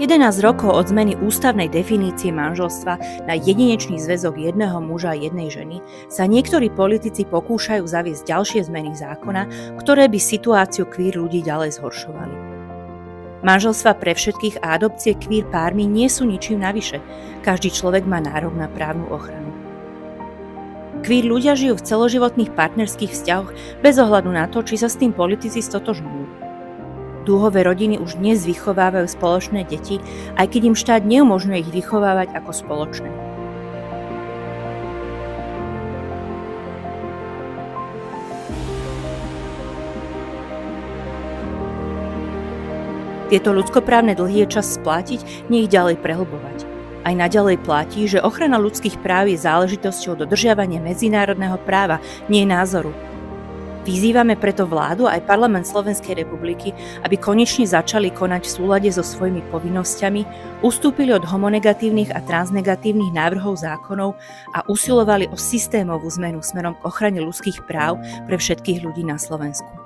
11 rokov od zmeny ústavnej definície manželstva na jedinečný zväzok jedného muža a jednej ženy sa niektorí politici pokúšajú zaviesť ďalšie zmeny zákona, ktoré by situáciu queer ľudí ďalej zhoršovali. Manželstva pre všetkých a adopcie queer pármi nie sú ničím navyše. Každý človek má nárok na právnu ochranu. Queer ľudia žijú v celoživotných partnerských vzťahoch bez ohľadu na to, či sa s tým politici stotožňujú. Dúhové rodiny už dnes vychovávajú spoločné deti, aj keď im štát neumožňuje ich vychovávať ako spoločné. Tieto ľudskoprávne dlhy je čas splatiť, nie ich ďalej prehlbovať. Aj naďalej platí, že ochrana ľudských práv je záležitosťou dodržiavania medzinárodného práva, nie názoru. Vyzývame preto vládu aj Parlament Slovenskej republiky, aby konečne začali konať v súlade so svojimi povinnosťami, ustúpili od homonegatívnych a transnegatívnych návrhov zákonov a usilovali o systémovú zmenu smerom k ochrane ľudských práv pre všetkých ľudí na Slovensku.